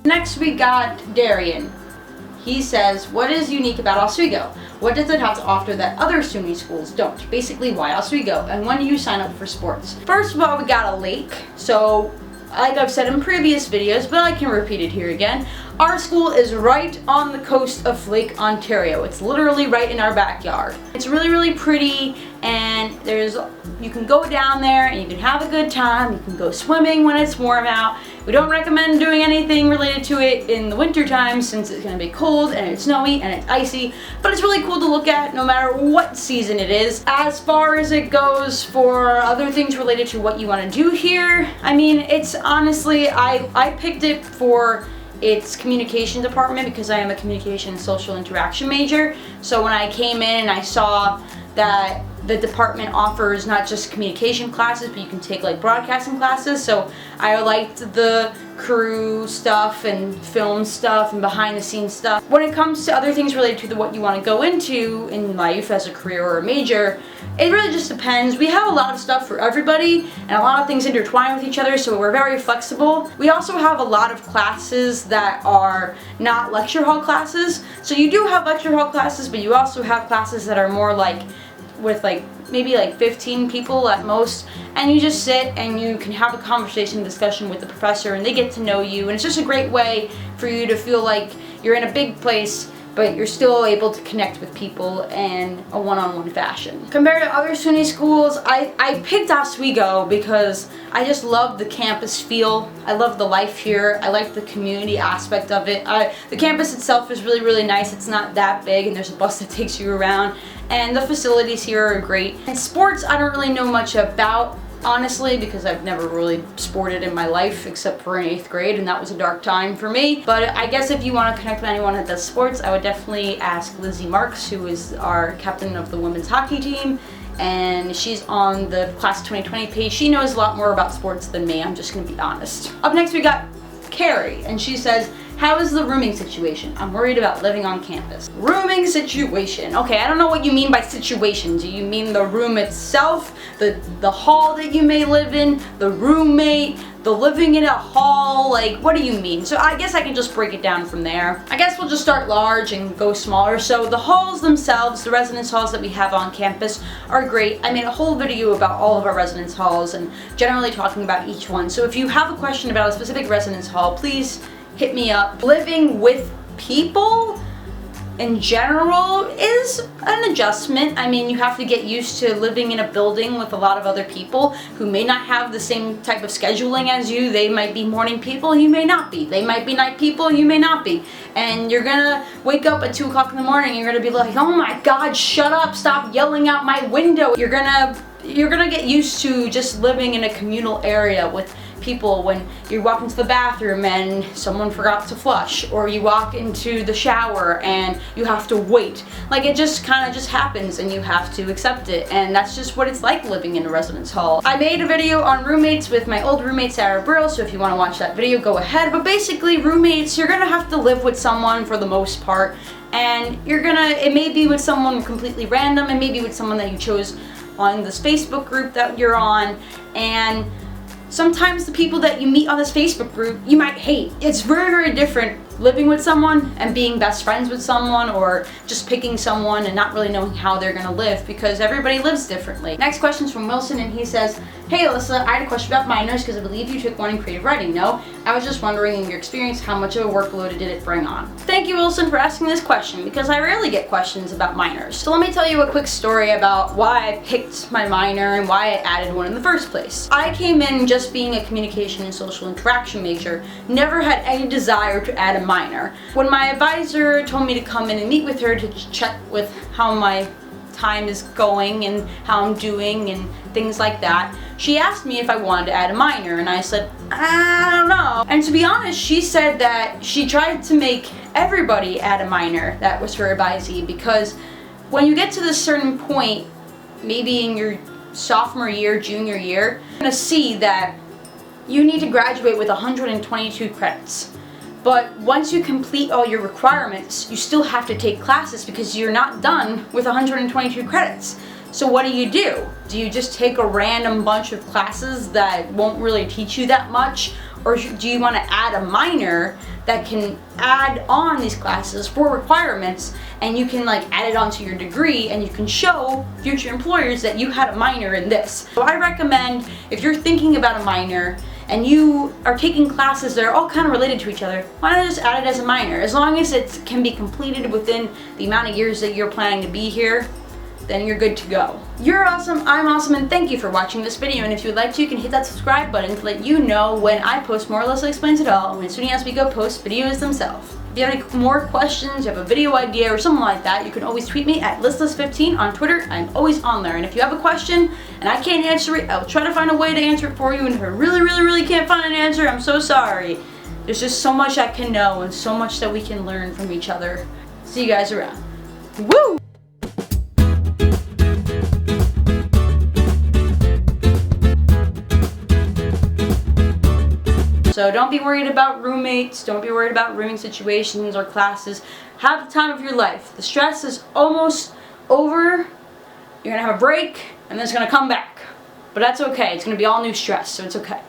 Next we got Darian. He says, what is unique about Oswego? What does it have to offer that other SUNY schools don't? Basically, why Oswego? And when do you sign up for sports? First of all, we got a lake. So, like I've said in previous videos, but I can repeat it here again. Our school is right on the coast of Lake Ontario. It's literally right in our backyard. It's really, really pretty, and you can go down there and you can have a good time. You can go swimming when it's warm out. We don't recommend doing anything related to it in the winter time since it's going to be cold and it's snowy and it's icy, but it's really cool to look at no matter what season it is. As far as it goes for other things related to what you want to do here, I mean, it's honestly, I picked it for its communication department because I am a communication and social interaction major. So when I came in and I saw that the department offers not just communication classes, but you can take like broadcasting classes. So I liked the crew stuff and film stuff and behind the scenes stuff. When it comes to other things related to what you want to go into in life as a career or a major, it really just depends. We have a lot of stuff for everybody and a lot of things intertwine with each other, so we're very flexible. We also have a lot of classes that are not lecture hall classes. So you do have lecture hall classes, but you also have classes that are more like with maybe 15 people at most, and you just sit and you can have a conversation discussion with the professor and they get to know you, and it's just a great way for you to feel like you're in a big place but you're still able to connect with people in a one-on-one fashion. Compared to other SUNY schools, I picked Oswego because I just love the campus feel. I love the life here. I like the community aspect of it. The campus itself is really, really nice. It's not that big and there's a bus that takes you around, and the facilities here are great. And sports, I don't really know much about, honestly, because I've never really sported in my life except for in 8th grade, and that was a dark time for me. But I guess if you want to connect with anyone that does sports, I would definitely ask Lizzie Marks, who is our captain of the women's hockey team, and she's on the class 2020 page. She knows a lot more about sports than me, I'm just gonna be honest. Up next we got Carrie, and she says, how is the rooming situation? I'm worried about living on campus. Rooming situation. Okay, I don't know what you mean by situation. Do you mean the room itself, the hall that you may live in, the roommate, the living in a hall? Like, what do you mean? So I guess I can just break it down from there. I guess we'll just start large and go smaller. So the halls themselves, the residence halls that we have on campus are great. I made a whole video about all of our residence halls and generally talking about each one. So if you have a question about a specific residence hall, please hit me up. Living with people in general is an adjustment. I mean, you have to get used to living in a building with a lot of other people who may not have the same type of scheduling as you. They might be morning people, you may not be. They might be night people, you may not be. And you're gonna wake up at 2 o'clock in the morning and you're gonna be like, oh my God, shut up, stop yelling out my window. You're gonna get used to just living in a communal area with people when you walk into the bathroom and someone forgot to flush, or you walk into the shower and you have to wait. Like, it just kind of just happens and you have to accept it, and that's just what it's like living in a residence hall. I made a video on roommates with my old roommate Sarah Brill, so if you want to watch that video, go ahead. But basically, roommates, you're gonna have to live with someone for the most part, and it may be with someone completely random, and maybe with someone that you chose on this Facebook group that you're on, and sometimes the people that you meet on this Facebook group you might hate. It's very, very different living with someone and being best friends with someone, or just picking someone and not really knowing how they're gonna live, because everybody lives differently. Next question is from Wilson, and he says, hey Alyssa, I had a question about minors because I believe you took one in creative writing. No? I was just wondering, in your experience, how much of a workload did it bring on? Thank you, Wilson, for asking this question, because I rarely get questions about minors. So let me tell you a quick story about why I picked my minor and why I added one in the first place. I came in just being a communication and social interaction major, never had any desire to add a minor. When my advisor told me to come in and meet with her to check with how my time is going and how I'm doing and things like that, she asked me if I wanted to add a minor, and I said, I don't know. And to be honest, she said that she tried to make everybody add a minor that was her advisee, because when you get to this certain point, maybe in your sophomore year, junior year, you're gonna see that you need to graduate with 122 credits. But once you complete all your requirements, you still have to take classes because you're not done with 122 credits. So what do? Do you just take a random bunch of classes that won't really teach you that much? Or do you want to add a minor that can add on these classes for requirements, and you can like add it onto your degree and you can show future employers that you had a minor in this. So I recommend, if you're thinking about a minor and you are taking classes that are all kind of related to each other, why not just add it as a minor? As long as it can be completed within the amount of years that you're planning to be here, then you're good to go. You're awesome, I'm awesome, and thank you for watching this video. And if you would like to, you can hit that subscribe button to let you know when I post more Alyssa Explains It All, when SUNY Oswego posts videos themselves. If you have any more questions, you have a video idea or something like that, you can always tweet me at listless15 on Twitter. I'm always on there. And if you have a question and I can't answer it, I'll try to find a way to answer it for you. And if I really can't find an answer, I'm so sorry. There's just so much I can know and so much that we can learn from each other. See you guys around. Woo! So don't be worried about roommates, don't be worried about rooming situations or classes. Have the time of your life. The stress is almost over. You're gonna have a break and then it's gonna come back. But that's okay, it's gonna be all new stress, so it's okay.